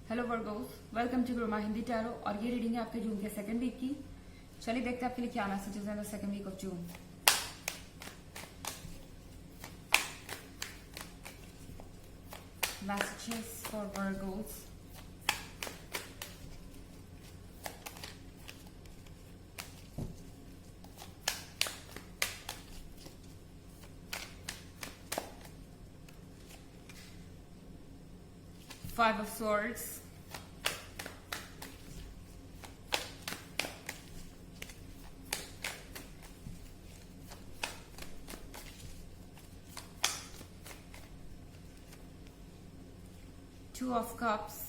Hello Virgos, welcome to ग्रोमा Hindi tarot. और ये रीडिंग है आपके जून के सेकंड वीक की। चलिए देखते हैं आपके लिए क्या मैसेजेस हैं the second week of June. Messages for Virgos. Five of Swords, Two of Cups,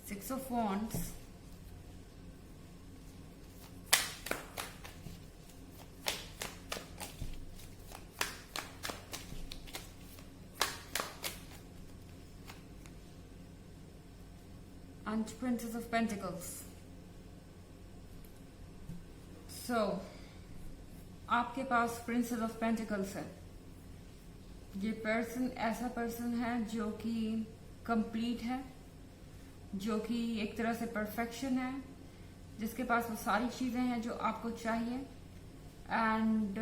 Six of Wands, and Princess of Pentacles. So, आपके पास प्रिंसेस ऑफ पेंटिकल्स है। ये पर्सन ऐसा पर्सन है जो कि कंप्लीट है, जो कि एक तरह से परफेक्शन है, जिसके पास वो सारी चीजें हैं जो आपको चाहिए। एंड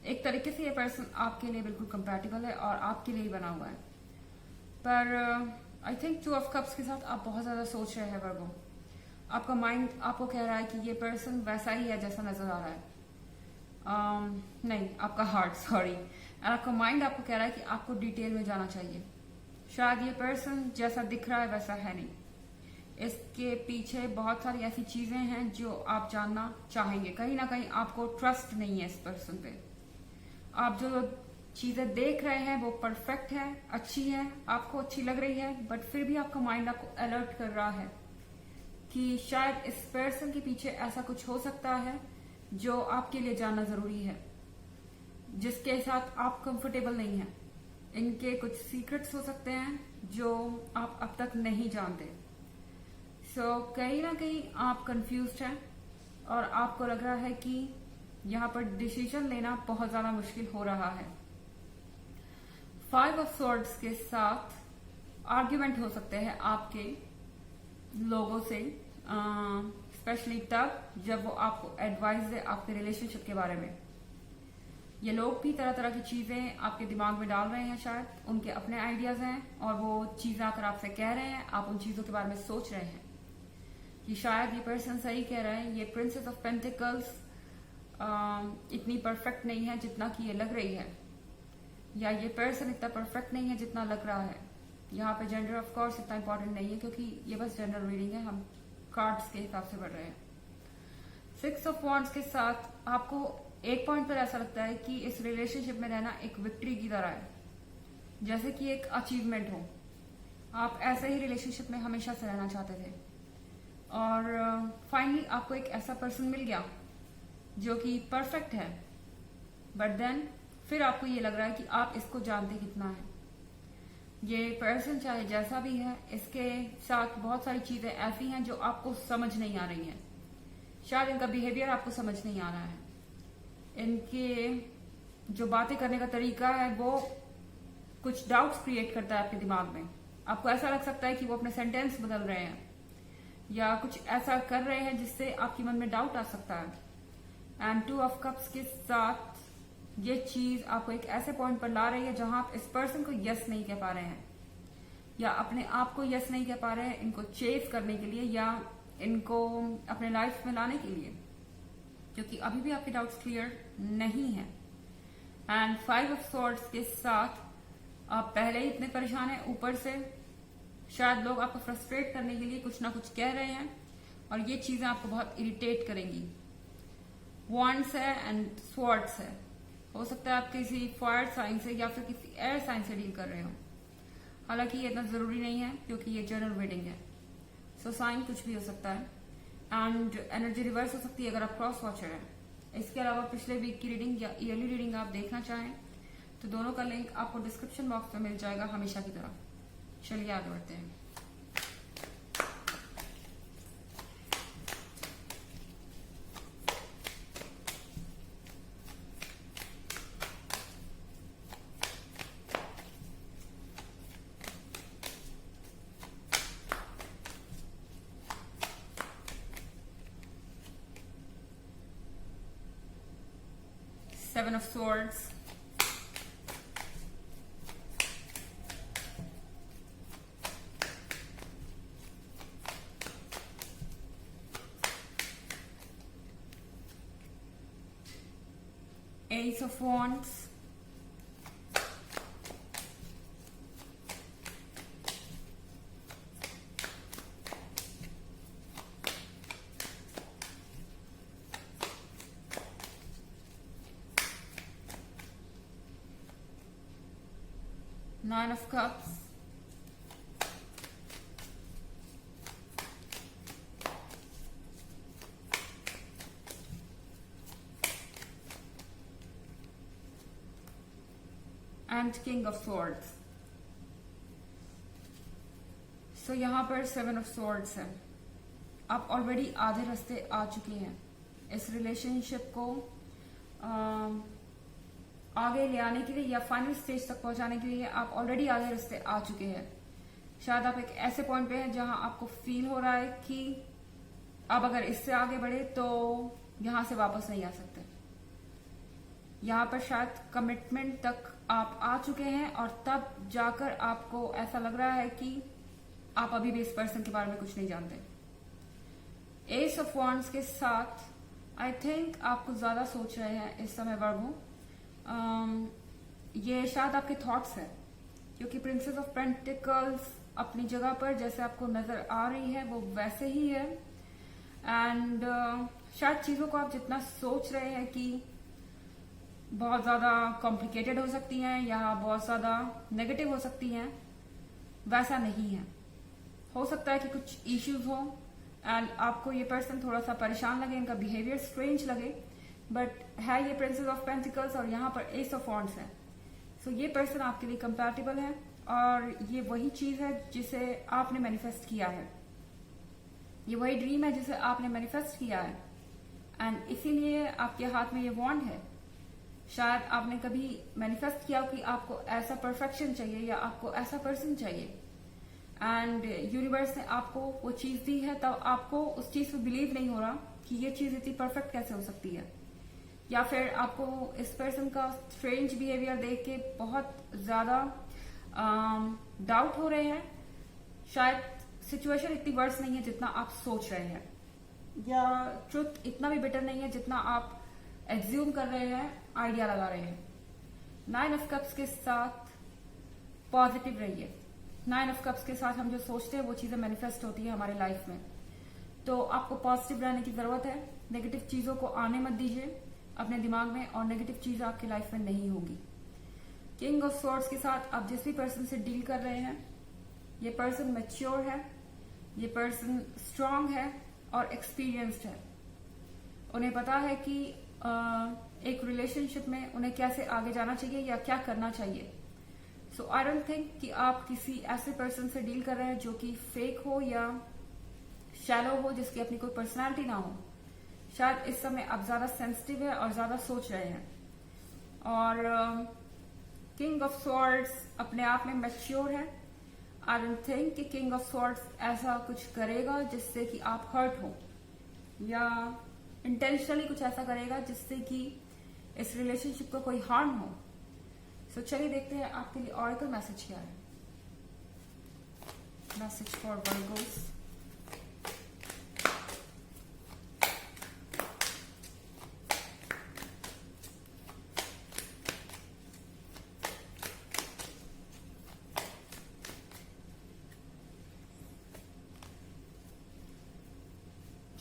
एक तरीके से ये पर्सन आपके लिए बिल्कुल कंपैटिबल है और आपके लिए ही बना हुआ है। पर I think two of cups के साथ आप बहुत ज्यादा सोच रहे हैं वर्गो। आपका माइंड आपको कह रहा है कि ये पर्सन वैसा ही है जैसा नजर आ रहा है। नहीं, आपका हार्ट, सॉरी। आपका माइंड आपको कह रहा है कि आपको डिटेल में जाना चाहिए। शायद ये पर्सन जैसा दिख रहा है वैसा है नहीं। इसके पीछे बहुत सारी ऐसी चीजें हैं जो आप जानना चाहेंगे। कहीं ना कहीं आपको ट्रस्ट नहीं है इस पर्सन पे। आप जो चीजें देख रहे हैं वो परफेक्ट है, अच्छी है, आपको अच्छी लग रही है, बट फिर भी आपका माइंड आपको अलर्ट कर रहा है कि शायद इस पर्सन के पीछे ऐसा कुछ हो सकता है जो आपके लिए जानना जरूरी है, जिसके साथ आप कंफर्टेबल नहीं हैं। इनके कुछ सीक्रेट्स हो सकते हैं जो आप अब तक नहीं जानते। सो कहीं ना कहीं आप कंफ्यूज्ड हैं और आपको लग रहा है कि यहाँ पर डिसीजन लेना बहुत ज्यादा मुश्किल हो रहा है। फाइव ऑफ स्वॉर्ड्स के साथ आर्ग्यूमेंट हो सकते हैं आपके लोगों से, स्पेशली तब जब वो आपको एडवाइस दे आपके रिलेशनशिप के बारे में। ये लोग भी तरह तरह की चीजें आपके दिमाग में डाल रहे हैं, शायद उनके अपने आइडियाज हैं और वो चीजें आकर आपसे कह रहे हैं, आप उन चीजों के बारे में सोच रहे हैं कि शायद ये पर्सन सही कह रहा है। ये प्रिंसेस ऑफ पेंटिकल्स इतनी परफेक्ट नहीं है जितना कि ये लग रही है, या ये पर्सन इतना परफेक्ट नहीं है जितना लग रहा है। यहाँ पे जेंडर ऑफ कोर्स इतना इंपॉर्टेंट नहीं है क्योंकि ये बस जनरल रीडिंग है, हम कार्ड्स के हिसाब से पढ़ रहे हैं। सिक्स ऑफ वॉन्ड्स के साथ आपको एक पॉइंट पर ऐसा लगता है कि इस रिलेशनशिप में रहना एक विक्ट्री की तरह है, जैसे कि एक अचीवमेंट हो। आप ऐसे ही रिलेशनशिप में हमेशा से रहना चाहते थे और फाइनली आपको एक ऐसा पर्सन मिल गया जो कि परफेक्ट है, बट देन फिर आपको ये लग रहा है कि आप इसको जानते कितना है। ये पर्सन चाहे जैसा भी है, इसके साथ बहुत सारी चीजें ऐसी हैं जो आपको समझ नहीं आ रही हैं। शायद इनका बिहेवियर आपको समझ नहीं आ रहा है। इनके जो बातें करने का तरीका है वो कुछ डाउट्स क्रिएट करता है आपके दिमाग में। आपको ऐसा लग सकता है कि वो अपने सेंटेंस बदल रहे हैं या कुछ ऐसा कर रहे हैं जिससे आपके मन में डाउट आ सकता है। एंड टू ऑफ कप्स के साथ ये चीज आपको एक ऐसे पॉइंट पर ला रही है जहां आप इस पर्सन को यस नहीं कह पा रहे हैं, या अपने आप को यस नहीं कह पा रहे हैं इनको चेस करने के लिए या इनको अपने लाइफ में लाने के लिए, क्योंकि अभी भी आपके डाउट्स क्लियर नहीं है। एंड फाइव ऑफ स्वॉर्ड्स के साथ आप पहले ही इतने परेशान हैं, ऊपर से शायद लोग आपको फ्रस्ट्रेट करने के लिए कुछ ना कुछ कह रहे हैं और ये चीजें आपको बहुत इरिटेट करेंगी। वॉन्ड्स है एंड स्वॉर्ड्स है। हो सकता है आप किसी फायर साइन से या फिर किसी एयर साइन से डील कर रहे हो। हालांकि ये इतना जरूरी नहीं है क्योंकि ये जनरल रीडिंग है, सो साइन कुछ भी हो सकता है एंड एनर्जी रिवर्स हो सकती है अगर आप क्रॉस वॉचर हैं। इसके अलावा पिछले वीक की रीडिंग या ईयरली रीडिंग आप देखना चाहें तो दोनों का लिंक आपको डिस्क्रिप्शन बॉक्स में मिल जाएगा हमेशा की तरह। चलिए आगे बढ़ते हैं। Seven of Swords, Ace of Wands, Nine of Cups, and King of Swords. So यहाँ पर Seven of Swords है. आप ऑलरेडी आधे रास्ते आ चुके हैं. इस रिलेशनशिप को आगे ले आने के लिए या फाइनल स्टेज तक पहुंचाने के लिए आप ऑलरेडी आधे रास्ते आ चुके हैं. शायद आप एक ऐसे पॉइंट पे हैं जहां आपको फील हो रहा है कि अब अगर इससे आगे बढ़े तो यहां से वापस नहीं आ सकते. यहाँ पर शायद कमिटमेंट तक आप आ चुके हैं और तब जाकर आपको ऐसा लग रहा है कि आप अभी भी इस पर्सन के बारे में कुछ नहीं जानते. एस ऑफ वॉन्ड्स के साथ आई थिंक आप कुछ ज्यादा सोच रहे हैं इस समय वर्गो. ये शायद आपके थॉट्स हैं क्योंकि प्रिंसेस ऑफ पेंटिकल्स अपनी जगह पर जैसे आपको नजर आ रही है वो वैसे ही है. एंड शायद चीजों को आप जितना सोच रहे हैं कि बहुत ज्यादा कॉम्प्लिकेटेड हो सकती हैं या बहुत ज्यादा नेगेटिव हो सकती हैं, वैसा नहीं है. हो सकता है कि कुछ इश्यूज हो एंड आपको ये पर्सन थोड़ा सा परेशान लगे, इनका बिहेवियर स्ट्रेंज लगे, बट है ये प्रिंसेस ऑफ पेंटिकल्स और यहाँ पर एस ऑफ वॉन्ड्स है. सो ये पर्सन आपके लिए कंपैटिबल है और ये वही चीज है जिसे आपने मैनिफेस्ट किया है. ये वही ड्रीम है जिसे आपने मैनिफेस्ट किया है एंड इसीलिए आपके हाथ में ये वॉन्ड है. शायद आपने कभी मैनिफेस्ट किया कि आपको ऐसा परफेक्शन चाहिए या आपको ऐसा पर्सन चाहिए एंड यूनिवर्स ने आपको वो चीज दी है, तब आपको उस चीज पे बिलीव नहीं हो रहा कि ये चीज इतनी परफेक्ट कैसे हो सकती है. या फिर आपको इस पर्सन का स्ट्रेंज बिहेवियर देख के बहुत ज्यादा डाउट हो रहे हैं. शायद सिचुएशन इतनी वर्स नहीं है जितना आप सोच रहे हैं या ट्रुथ इतना भी बेटर नहीं है जितना आप एज्यूम कर रहे हैं, आइडिया लगा रहे हैं. नाइन ऑफ कप्स के साथ पॉजिटिव रहिए. नाइन ऑफ कप्स के साथ हम जो सोचते हैं वो चीजें मैनिफेस्ट होती है हमारे लाइफ में. तो आपको पॉजिटिव रहने की जरूरत है. नेगेटिव चीजों को आने मत दीजिए अपने दिमाग में और नेगेटिव चीज आपकी लाइफ में नहीं होगी. किंग ऑफ स्वॉर्ड्स के साथ आप जिस भी पर्सन से डील कर रहे हैं, ये पर्सन मैच्योर है, ये पर्सन स्ट्रांग है और एक्सपीरियंस्ड है. उन्हें पता है कि एक रिलेशनशिप में उन्हें कैसे आगे जाना चाहिए या क्या करना चाहिए. सो आई डोंट थिंक कि आप किसी ऐसे पर्सन से डील कर रहे हैं जो कि फेक हो या शैलो हो, जिसकी अपनी कोई पर्सनालिटी ना हो. शायद इस समय आप ज्यादा सेंसिटिव है और ज्यादा सोच रहे हैं. और किंग ऑफ स्वॉर्ड्स अपने आप में मैच्योर है. आई डोंट थिंक कि किंग ऑफ स्वॉर्ड्स ऐसा कुछ करेगा जिससे कि आप हर्ट हो या इंटेंशनली कुछ ऐसा करेगा जिससे कि इस रिलेशनशिप को कोई हार्म हो. सो चलिए देखते हैं आपके लिए ऑरेकल मैसेज क्या है. Message for Virgo's.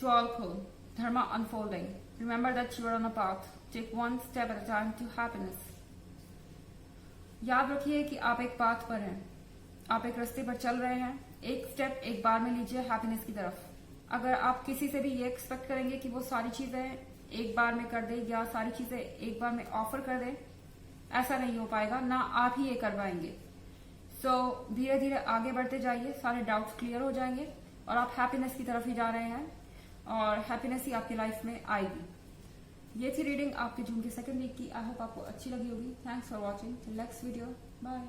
Joyful, Dharma unfolding. Remember that you are on a path. Take one step at a time to happiness. याद रखिए कि आप एक पाथ पर हैं, आप एक रास्ते पर चल रहे हैं. एक स्टेप एक बार में लीजिए हैप्पीनेस की तरफ. अगर आप किसी से भी ये एक्सपेक्ट करेंगे कि वो सारी चीजें एक बार में कर दे या सारी चीजें एक बार में ऑफर कर दे, ऐसा नहीं हो पाएगा, ना आप ही ये कर पाएंगे. सो धीरे धीरे आगे बढ़ते जाइए, सारे डाउट्स क्लियर हो जाएंगे और आप हैप्पीनेस की तरफ ही जा रहे हैं और हैप्पीनेस ही आपकी लाइफ में आएगी. ये थी रीडिंग आपके जून के सेकंड वीक की. आई होप आपको अच्छी लगी होगी. Thanks for watching. Till next video. Bye.